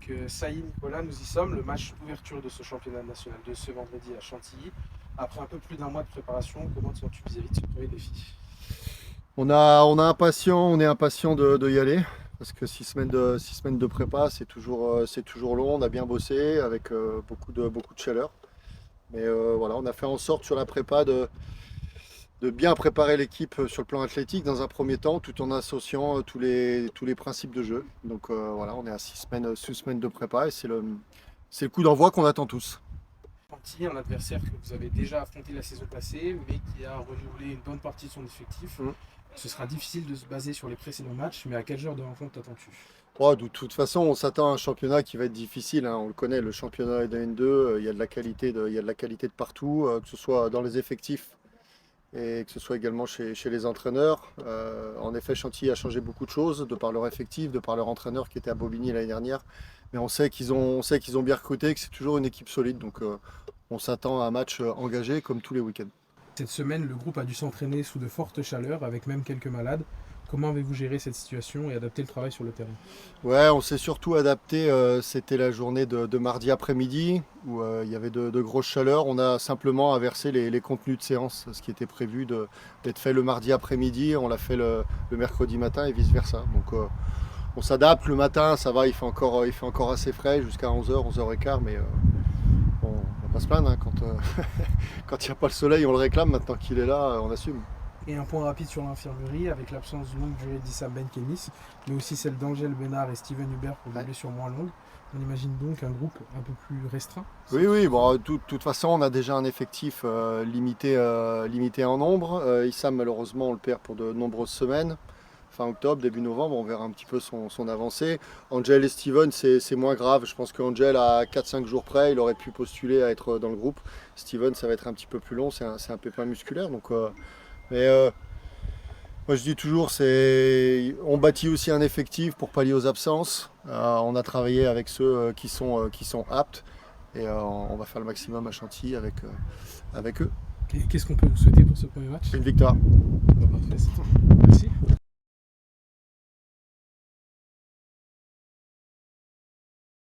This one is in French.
Donc ça y est Nicolas, nous y sommes, le match d'ouverture de ce championnat national de ce vendredi à Chantilly. Après un peu plus d'un mois de préparation, comment te sens-tu vis-à-vis de ce premier défi? On est impatient de y aller parce que 6 semaines de prépa, c'est toujours long. On a bien bossé avec beaucoup de chaleur. Mais voilà, on a fait en sorte sur la prépa de bien préparer l'équipe sur le plan athlétique dans un premier temps, tout en associant tous les principes de jeu. Donc voilà, on est à 6 semaines de prépa et c'est le coup d'envoi qu'on attend tous. Chantilly, un adversaire que vous avez déjà affronté la saison passée, mais qui a renouvelé une bonne partie de son effectif. Mm. Ce sera difficile de se baser sur les précédents matchs, mais à quel genre de rencontre t'attends-tu? Oh, de toute façon, on s'attend à un championnat qui va être difficile, hein. On le connaît, le championnat est de N2, il y a de la qualité de partout, que ce soit dans les effectifs et que ce soit également chez les entraîneurs. En effet, Chantilly a changé beaucoup de choses de par leur effectif, de par leur entraîneur qui était à Bobigny l'année dernière. Mais on sait qu'ils ont bien recruté, que c'est toujours une équipe solide. Donc on s'attend à un match engagé comme tous les week-ends. Cette semaine, le groupe a dû s'entraîner sous de fortes chaleurs, avec même quelques malades. Comment avez-vous géré cette situation et adapté le travail sur le terrain? Ouais, on s'est surtout adapté. C'était la journée de mardi après-midi où il y avait de grosses chaleurs. On a simplement inversé les contenus de séance. Ce qui était prévu d'être fait le mardi après-midi, on l'a fait le mercredi matin et vice-versa. Donc on s'adapte. Le matin, ça va, il fait encore assez frais jusqu'à 11h, 11h15. Mais bon, on va pas se plaindre, hein, quand il n'y a pas le soleil, on le réclame. Maintenant qu'il est là, on assume. Et un point rapide sur l'infirmerie, avec l'absence longue durée d'Issam Ben Kemis, mais aussi celle d'Angel Bénard et Steven Hubert pour des Ouais. blessures moins longues. On imagine donc un groupe un peu plus restreint. Oui, oui, bon, de toute façon, on a déjà un effectif limité en nombre. Issam, malheureusement, on le perd pour de nombreuses semaines. Fin octobre, début novembre, on verra un petit peu son avancée. Angel et Steven, c'est moins grave. Je pense qu'Angel, à 4-5 jours près, il aurait pu postuler à être dans le groupe. Steven, ça va être un petit peu plus long, c'est un pépin musculaire. Donc, mais moi, je dis toujours, on bâtit aussi un effectif pour pallier aux absences. On a travaillé avec ceux qui sont aptes. Et on va faire le maximum à Chantilly avec eux. Qu'est-ce qu'on peut vous souhaiter pour ce premier match? Une victoire. Parfait, c'est tout. Merci.